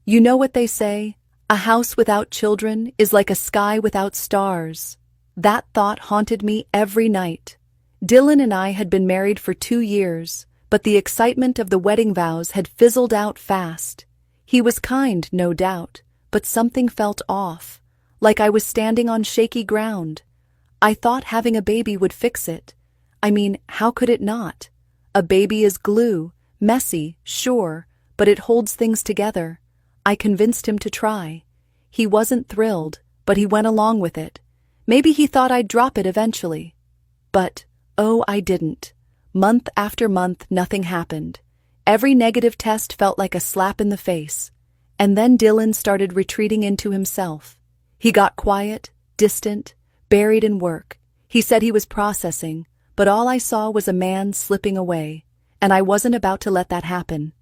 You know what they say? A house without children is like a sky without stars. That thought haunted me every night. Dylan and I had been married for 2 years, but the excitement of the wedding vows had fizzled out fast. He was kind, no doubt, but something felt off, like I was standing on shaky ground. I thought having a baby would fix it. I mean, how could it not? A baby is glue, messy, sure, but it holds things together. I convinced him to try. He wasn't thrilled, but he went along with it. Maybe he thought I'd drop it eventually. But, oh, I didn't. Month after month, nothing happened. Every negative test felt like a slap in the face. And then Dylan started retreating into himself. He got quiet, distant, buried in work. He said he was processing, but all I saw was a man slipping away, and I wasn't about to let that happen.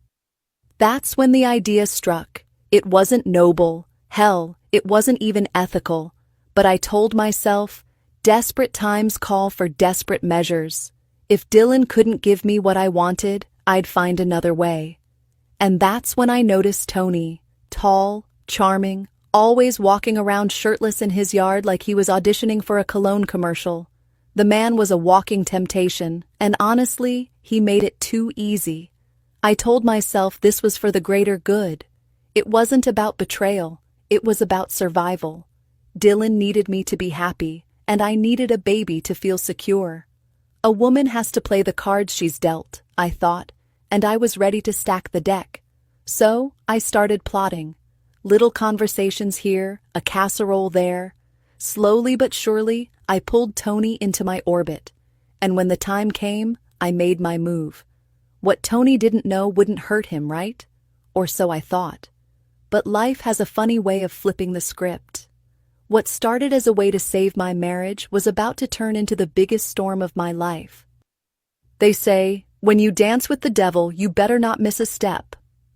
That's when the idea struck. It wasn't noble, hell, it wasn't even ethical, but I told myself, desperate times call for desperate measures. If Dylan couldn't give me what I wanted, I'd find another way. And that's when I noticed Tony, tall, charming, always walking around shirtless in his yard like he was auditioning for a cologne commercial. The man was a walking temptation, and honestly, he made it too easy. I told myself this was for the greater good. It wasn't about betrayal, it was about survival. Dylan needed me to be happy, and I needed a baby to feel secure. A woman has to play the cards she's dealt, I thought, and I was ready to stack the deck. So, I started plotting. Little conversations here, a casserole there. Slowly but surely, I pulled Tony into my orbit. And when the time came, I made my move. What Tony didn't know wouldn't hurt him, right? Or so I thought. But life has a funny way of flipping the script. What started as a way to save my marriage was about to turn into the biggest storm of my life. They say, when you dance with the devil, you better not miss a step.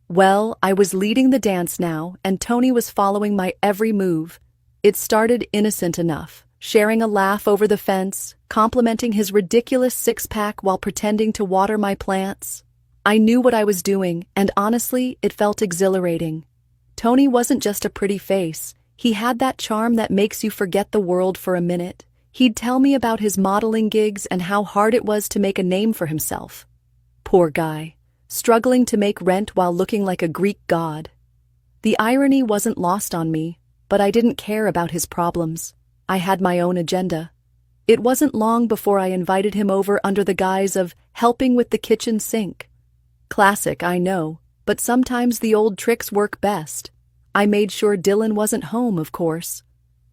Well, I was leading the dance now, and Tony was following my every move. It started innocent enough, sharing a laugh over the fence, complimenting his ridiculous six-pack while pretending to water my plants. I knew what I was doing, and honestly, it felt exhilarating. Tony wasn't just a pretty face. He had that charm that makes you forget the world for a minute. He'd tell me about his modeling gigs and how hard it was to make a name for himself. Poor guy, struggling to make rent while looking like a Greek god. The irony wasn't lost on me, but I didn't care about his problems. I had my own agenda. It wasn't long before I invited him over under the guise of helping with the kitchen sink. Classic, I know, but sometimes the old tricks work best. I made sure Dylan wasn't home, of course.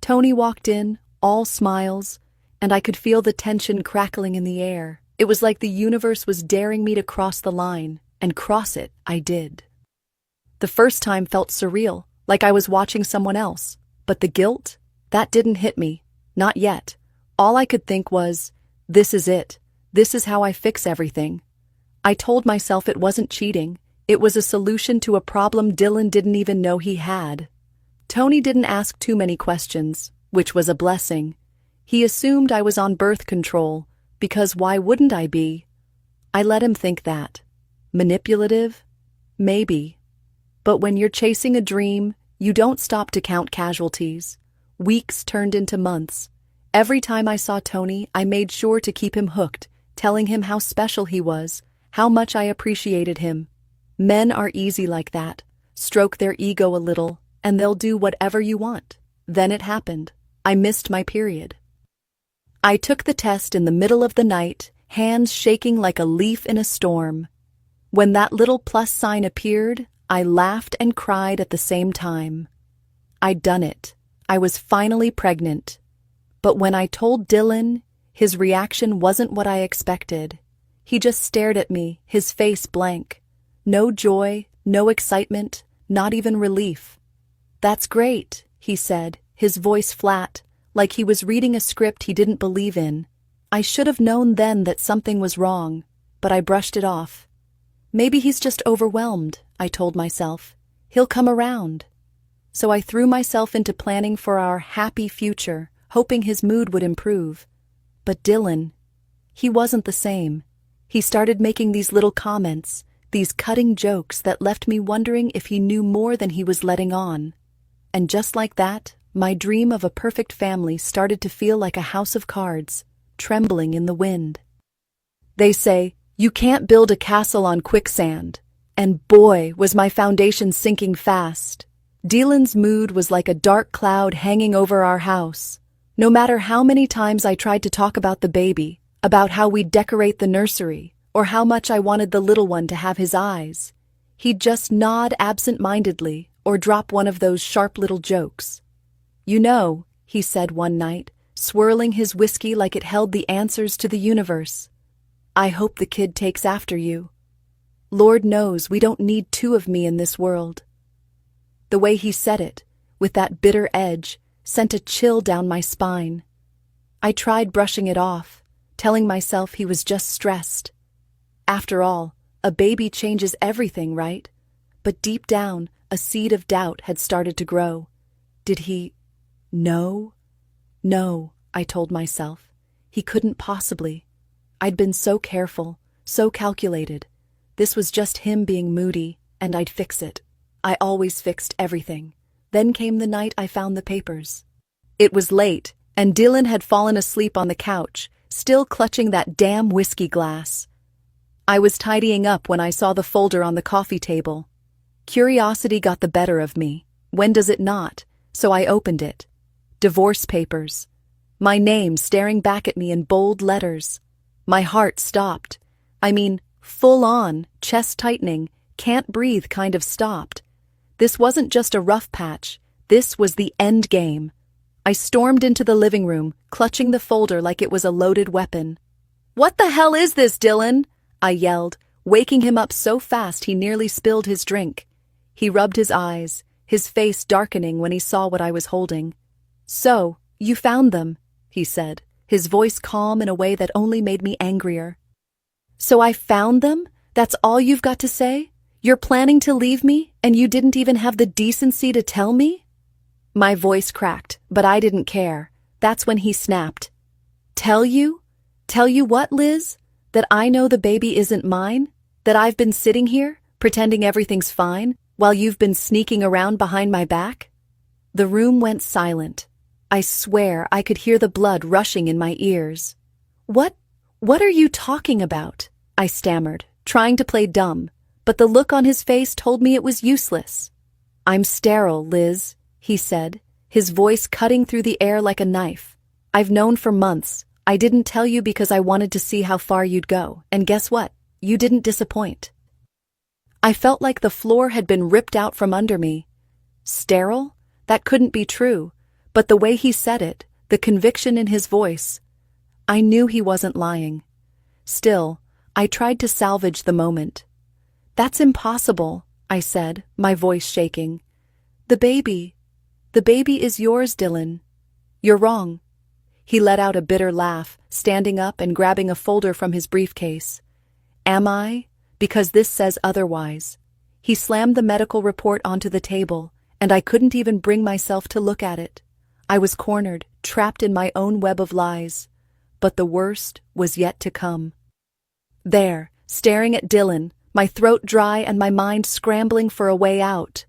Tony walked in, all smiles, and I could feel the tension crackling in the air. It was like the universe was daring me to cross the line, and cross it I did. The first time felt surreal, like I was watching someone else, but the guilt? That didn't hit me. Not yet. All I could think was, this is it. This is how I fix everything. I told myself it wasn't cheating. It was a solution to a problem Dylan didn't even know he had. Tony didn't ask too many questions, which was a blessing. He assumed I was on birth control, because why wouldn't I be? I let him think that. Manipulative? Maybe. But when you're chasing a dream, you don't stop to count casualties. Weeks turned into months. Every time I saw Tony, I made sure to keep him hooked, telling him how special he was, how much I appreciated him. Men are easy like that. Stroke their ego a little, and they'll do whatever you want. Then it happened. I missed my period. I took the test in the middle of the night, hands shaking like a leaf in a storm. When that little plus sign appeared, I laughed and cried at the same time. I'd done it. I was finally pregnant. But when I told Dylan, his reaction wasn't what I expected. He just stared at me, his face blank. No joy, no excitement, not even relief. That's great, he said, his voice flat, like he was reading a script he didn't believe in. I should have known then that something was wrong, but I brushed it off. Maybe he's just overwhelmed, I told myself. He'll come around. So I threw myself into planning for our happy future, hoping his mood would improve. But Dylan, he wasn't the same. He started making these little comments, these cutting jokes that left me wondering if he knew more than he was letting on. And just like that, my dream of a perfect family started to feel like a house of cards, trembling in the wind. They say, you can't build a castle on quicksand. And boy, was my foundation sinking fast. Dylan's mood was like a dark cloud hanging over our house. No matter how many times I tried to talk about the baby, about how we'd decorate the nursery, or how much I wanted the little one to have his eyes, he'd just nod absent-mindedly or drop one of those sharp little jokes. You know, he said one night, swirling his whiskey like it held the answers to the universe, I hope the kid takes after you. Lord knows we don't need two of me in this world. The way he said it, with that bitter edge, sent a chill down my spine. I tried brushing it off, telling myself he was just stressed. After all, a baby changes everything, right? But deep down, a seed of doubt had started to grow. Did he know? No, I told myself. He couldn't possibly. I'd been so careful, so calculated. This was just him being moody, and I'd fix it. I always fixed everything. Then came the night I found the papers. It was late, and Dylan had fallen asleep on the couch, still clutching that damn whiskey glass. I was tidying up when I saw the folder on the coffee table. Curiosity got the better of me. When does it not? So I opened it. Divorce papers. My name staring back at me in bold letters. My heart stopped. I mean, full on, chest tightening, can't breathe kind of stopped. This wasn't just a rough patch. This was the end game. I stormed into the living room, clutching the folder like it was a loaded weapon. What the hell is this, Dylan? I yelled, waking him up so fast he nearly spilled his drink. He rubbed his eyes, his face darkening when he saw what I was holding. So, you found them, he said, his voice calm in a way that only made me angrier. So I found them? That's all you've got to say? You're planning to leave me, and you didn't even have the decency to tell me? My voice cracked, but I didn't care. That's when he snapped. Tell you? Tell you what, Liz? That I know the baby isn't mine? That I've been sitting here, pretending everything's fine, while you've been sneaking around behind my back? The room went silent. I swear I could hear the blood rushing in my ears. What are you talking about? I stammered, trying to play dumb, but the look on his face told me it was useless. I'm sterile, Liz, he said, his voice cutting through the air like a knife. I've known for months. I didn't tell you because I wanted to see how far you'd go, and guess what? You didn't disappoint. I felt like the floor had been ripped out from under me. Sterile? That couldn't be true, but the way he said it, the conviction in his voice, I knew he wasn't lying. Still, I tried to salvage the moment. That's impossible, I said, my voice shaking. The baby is yours, Dylan. You're wrong. He let out a bitter laugh, standing up and grabbing a folder from his briefcase. Am I? Because this says otherwise. He slammed the medical report onto the table, and I couldn't even bring myself to look at it. I was cornered, trapped in my own web of lies. But the worst was yet to come. There, staring at Dylan, my throat dry and my mind scrambling for a way out.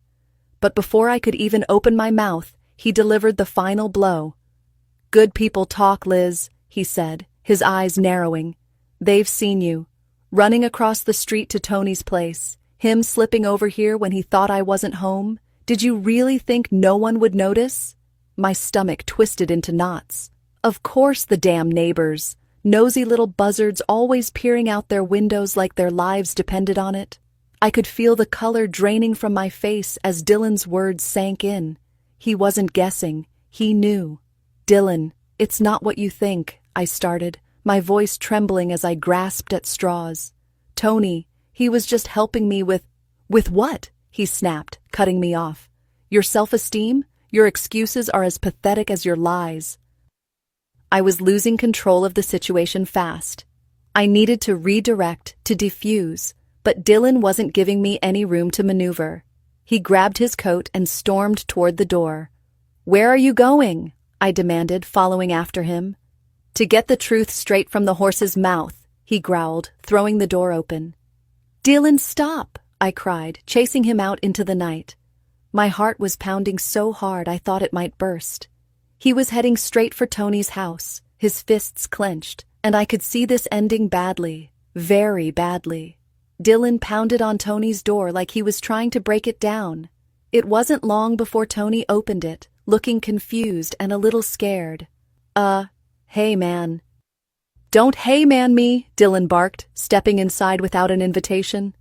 But before I could even open my mouth, he delivered the final blow. Good people talk, Liz, he said, his eyes narrowing. They've seen you. Running across the street to Tony's place, him slipping over here when he thought I wasn't home. Did you really think no one would notice? My stomach twisted into knots. Of course the damn neighbors. Nosy little buzzards always peering out their windows like their lives depended on it. I could feel the color draining from my face as Dylan's words sank in. He wasn't guessing. He knew. Dylan, it's not what you think, I started, my voice trembling as I grasped at straws. Tony, he was just helping me with what? He snapped, cutting me off. Your self-esteem? Your excuses are as pathetic as your lies. I was losing control of the situation fast. I needed to redirect, to defuse, but Dylan wasn't giving me any room to maneuver. He grabbed his coat and stormed toward the door. Where are you going? I demanded, following after him. To get the truth straight from the horse's mouth, he growled, throwing the door open. Dylan, stop! I cried, chasing him out into the night. My heart was pounding so hard I thought it might burst. He was heading straight for Tony's house, his fists clenched, and I could see this ending badly, very badly. Dylan pounded on Tony's door like he was trying to break it down. It wasn't long before Tony opened it, looking confused and a little scared. Hey man. Don't hey man me, Dylan barked, stepping inside without an invitation.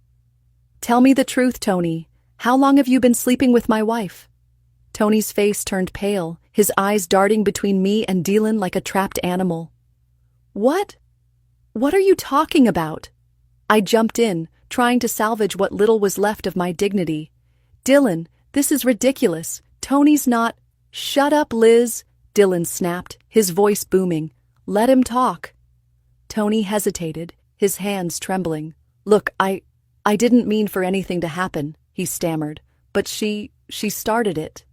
Tell me the truth, Tony. How long have you been sleeping with my wife? Tony's face turned pale, his eyes darting between me and Dylan like a trapped animal. What? What are you talking about? I jumped in, trying to salvage what little was left of my dignity. Dylan, this is ridiculous. Tony's not— Shut up, Liz, Dylan snapped, his voice booming. Let him talk. Tony hesitated, his hands trembling. Look, I didn't mean for anything to happen, he stammered, but she started it.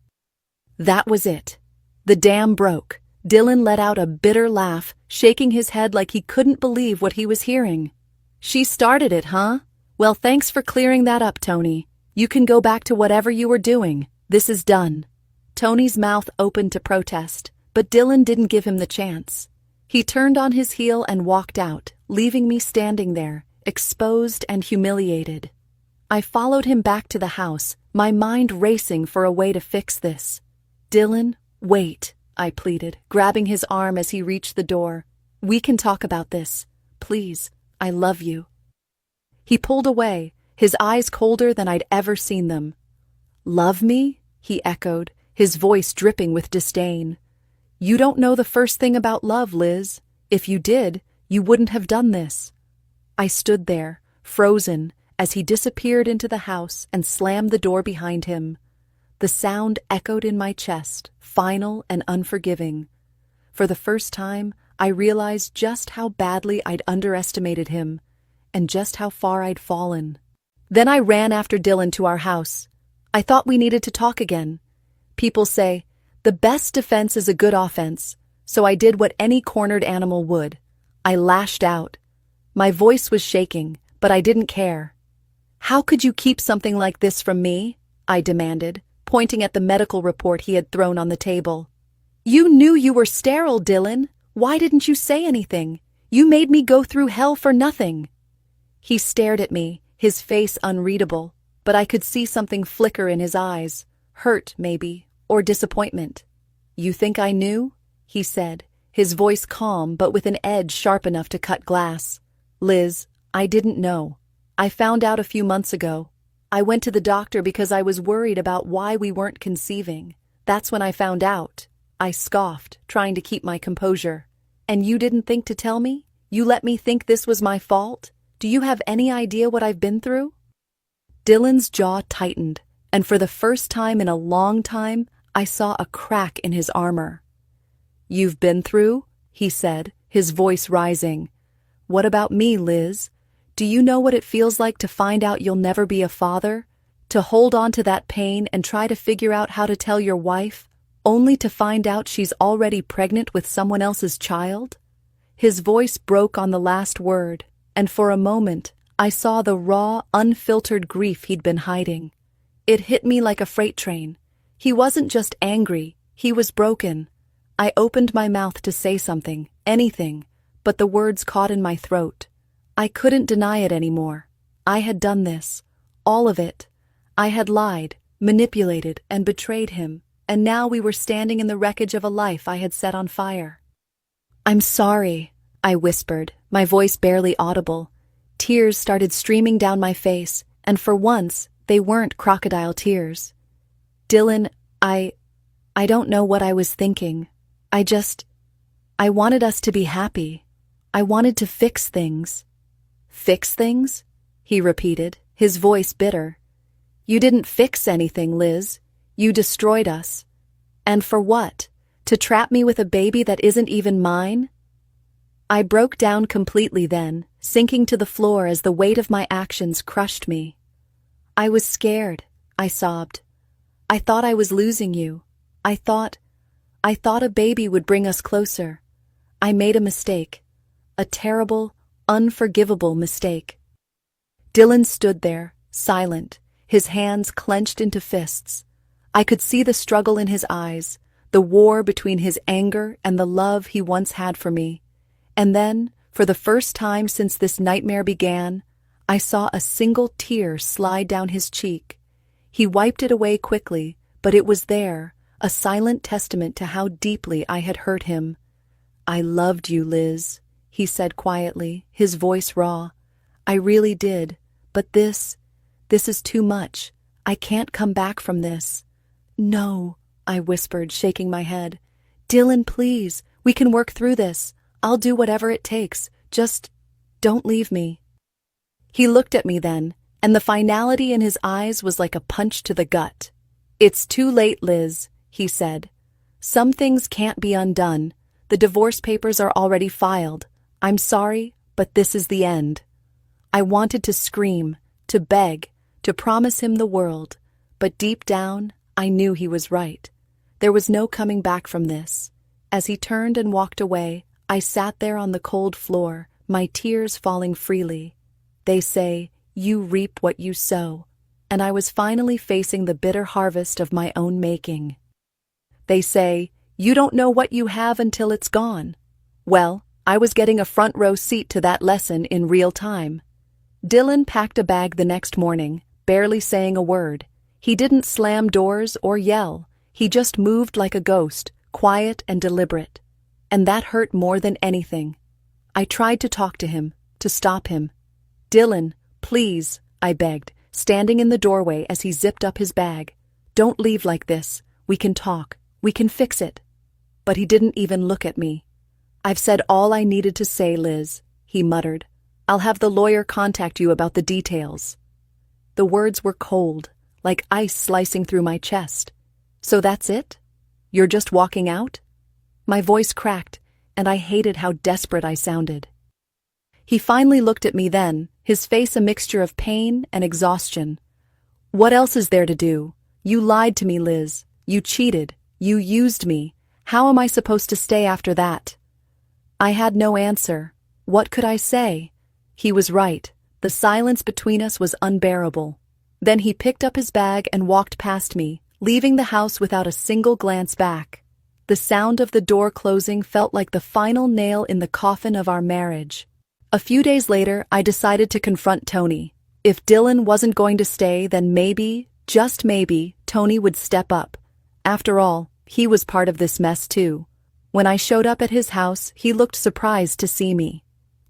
That was it. The dam broke. Dylan let out a bitter laugh, shaking his head like he couldn't believe what he was hearing. She started it, huh? Well, thanks for clearing that up, Tony. You can go back to whatever you were doing. This is done. Tony's mouth opened to protest, but Dylan didn't give him the chance. He turned on his heel and walked out, leaving me standing there, exposed and humiliated. I followed him back to the house, my mind racing for a way to fix this. Dylan, wait, I pleaded, grabbing his arm as he reached the door. We can talk about this. Please, I love you. He pulled away, his eyes colder than I'd ever seen them. Love me? He echoed, his voice dripping with disdain. You don't know the first thing about love, Liz. If you did, you wouldn't have done this. I stood there, frozen, as he disappeared into the house and slammed the door behind him. The sound echoed in my chest, final and unforgiving. For the first time, I realized just how badly I'd underestimated him, and just how far I'd fallen. Then I ran after Dylan to our house. I thought we needed to talk again. People say, the best defense is a good offense, so I did what any cornered animal would. I lashed out. My voice was shaking, but I didn't care. How could you keep something like this from me? I demanded, pointing at the medical report he had thrown on the table. You knew you were sterile, Dylan. Why didn't you say anything? You made me go through hell for nothing. He stared at me, his face unreadable, but I could see something flicker in his eyes, hurt maybe, or disappointment. You think I knew? He said, his voice calm but with an edge sharp enough to cut glass. Liz, I didn't know. I found out a few months ago. I went to the doctor because I was worried about why we weren't conceiving. That's when I found out. I scoffed, trying to keep my composure. And you didn't think to tell me? You let me think this was my fault? Do you have any idea what I've been through? Dylan's jaw tightened, and for the first time in a long time, I saw a crack in his armor. You've been through? He said, his voice rising. What about me, Liz? Do you know what it feels like to find out you'll never be a father? To hold on to that pain and try to figure out how to tell your wife, only to find out she's already pregnant with someone else's child? His voice broke on the last word, and for a moment, I saw the raw, unfiltered grief he'd been hiding. It hit me like a freight train. He wasn't just angry, he was broken. I opened my mouth to say something, anything, but the words caught in my throat. I couldn't deny it anymore. I had done this. All of it. I had lied, manipulated, and betrayed him, and now we were standing in the wreckage of a life I had set on fire. I'm sorry, I whispered, my voice barely audible. Tears started streaming down my face, and for once, they weren't crocodile tears. Dylan, I don't know what I was thinking. I wanted us to be happy. I wanted to fix things. Fix things? He repeated, his voice bitter. You didn't fix anything, Liz. You destroyed us. And for what? To trap me with a baby that isn't even mine? I broke down completely then, sinking to the floor as the weight of my actions crushed me. I was scared, I sobbed. I thought I was losing you. I thought a baby would bring us closer. I made a mistake. A terrible, unforgivable mistake. Dylan stood there, silent, his hands clenched into fists. I could see the struggle in his eyes, the war between his anger and the love he once had for me. And then, for the first time since this nightmare began, I saw a single tear slide down his cheek. He wiped it away quickly, but it was there, a silent testament to how deeply I had hurt him. "I loved you, Liz," he said quietly, his voice raw. "I really did, but this is too much. I can't come back from this." "No," I whispered, shaking my head. "Dylan, please, we can work through this. I'll do whatever it takes. Just don't leave me." He looked at me then, and the finality in his eyes was like a punch to the gut. "It's too late, Liz," he said. "Some things can't be undone. The divorce papers are already filed. I'm sorry, but this is the end." I wanted to scream, to beg, to promise him the world, but deep down, I knew he was right. There was no coming back from this. As he turned and walked away, I sat there on the cold floor, my tears falling freely. They say, "You reap what you sow," and I was finally facing the bitter harvest of my own making. They say, "You don't know what you have until it's gone." Well, I was getting a front row seat to that lesson in real time. Dylan packed a bag the next morning, barely saying a word. He didn't slam doors or yell. He just moved like a ghost, quiet and deliberate. And that hurt more than anything. I tried to talk to him, to stop him. "Dylan, please," I begged, standing in the doorway as he zipped up his bag. "Don't leave like this. We can talk. We can fix it." But he didn't even look at me. "I've said all I needed to say, Liz," he muttered. "I'll have the lawyer contact you about the details." The words were cold, like ice slicing through my chest. "So that's it? You're just walking out?" My voice cracked, and I hated how desperate I sounded. He finally looked at me then, his face a mixture of pain and exhaustion. "What else is there to do? You lied to me, Liz. You cheated. You used me. How am I supposed to stay after that?" I had no answer. What could I say? He was right. The silence between us was unbearable. Then he picked up his bag and walked past me, leaving the house without a single glance back. The sound of the door closing felt like the final nail in the coffin of our marriage. A few days later, I decided to confront Tony. If Dylan wasn't going to stay, then maybe, just maybe, Tony would step up. After all, he was part of this mess too. When I showed up at his house, he looked surprised to see me.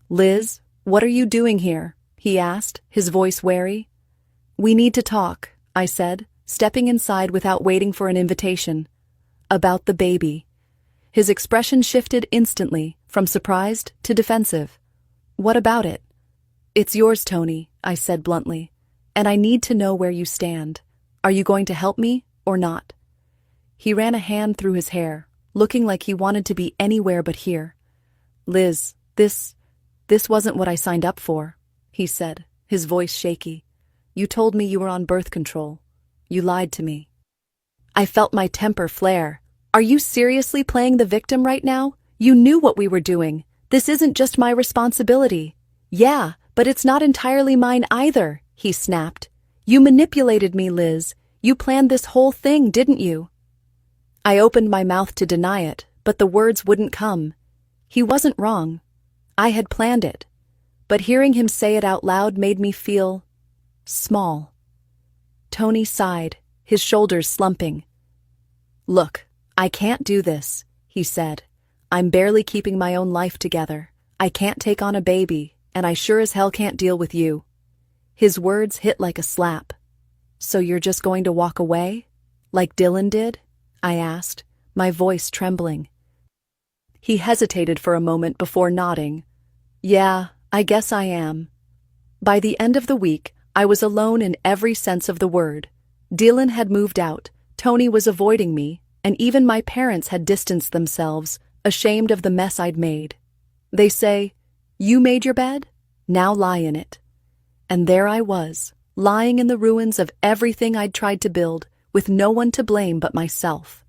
"Liz, what are you doing here?" he asked, his voice wary. "We need to talk," I said, stepping inside without waiting for an invitation. "About the baby." His expression shifted instantly, from surprised to defensive. "What about it?" "It's yours, Tony," I said bluntly, "and I need to know where you stand. Are you going to help me, or not?" He ran a hand through his hair, looking like he wanted to be anywhere but here. "Liz, this wasn't what I signed up for," he said, his voice shaky. "You told me you were on birth control. You lied to me." I felt my temper flare. "Are you seriously playing the victim right now? You knew what we were doing. This isn't just my responsibility." "Yeah, but it's not entirely mine either," he snapped. "You manipulated me, Liz. You planned this whole thing, didn't you?" I opened my mouth to deny it, but the words wouldn't come. He wasn't wrong. I had planned it. But hearing him say it out loud made me feel small. Tony sighed, his shoulders slumping. "Look, I can't do this," he said. "I'm barely keeping my own life together. I can't take on a baby, and I sure as hell can't deal with you." His words hit like a slap. "So you're just going to walk away? Like Dylan did?" I asked, my voice trembling. He hesitated for a moment before nodding. "Yeah, I guess I am." By the end of the week, I was alone in every sense of the word. Dylan had moved out, Tony was avoiding me, and even my parents had distanced themselves, ashamed of the mess I'd made. They say, "You made your bed? Now lie in it." And there I was, lying in the ruins of everything I'd tried to build, with no one to blame but myself.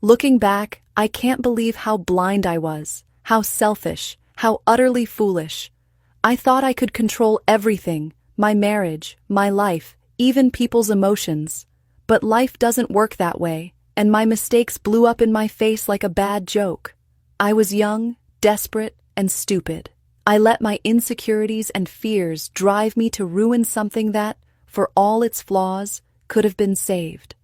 Looking back, I can't believe how blind I was, how selfish, how utterly foolish. I thought I could control everything, my marriage, my life, even people's emotions. But life doesn't work that way, and my mistakes blew up in my face like a bad joke. I was young, desperate, and stupid. I let my insecurities and fears drive me to ruin something that, for all its flaws, could have been saved.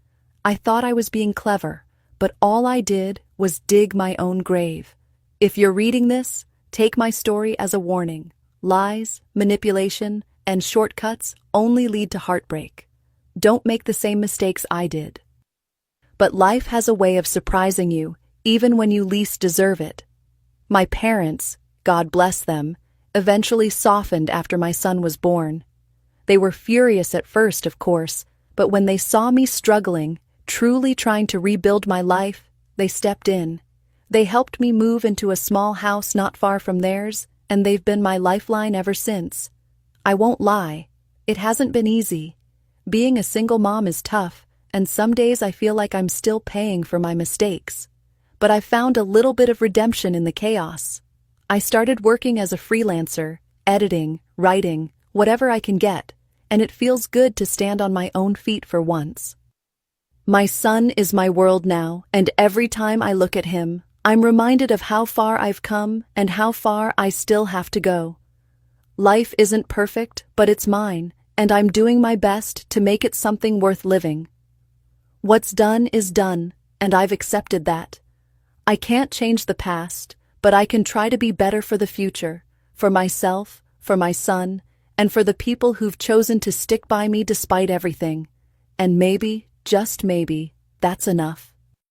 I thought I was being clever, but all I did was dig my own grave. If you're reading this, take my story as a warning. Lies, manipulation, and shortcuts only lead to heartbreak. Don't make the same mistakes I did. But life has a way of surprising you, even when you least deserve it. My parents, God bless them, eventually softened after my son was born. They were furious at first, of course, but when they saw me struggling, truly trying to rebuild my life, they stepped in. They helped me move into a small house not far from theirs, and they've been my lifeline ever since. I won't lie, it hasn't been easy. Being a single mom is tough, and some days I feel like I'm still paying for my mistakes. But I've found a little bit of redemption in the chaos. I started working as a freelancer, editing, writing, whatever I can get, and it feels good to stand on my own feet for once. My son is my world now, and every time I look at him, I'm reminded of how far I've come and how far I still have to go. Life isn't perfect, but it's mine, and I'm doing my best to make it something worth living. What's done is done, and I've accepted that. I can't change the past, but I can try to be better for the future, for myself, for my son, and for the people who've chosen to stick by me despite everything. And maybe, just maybe, that's enough.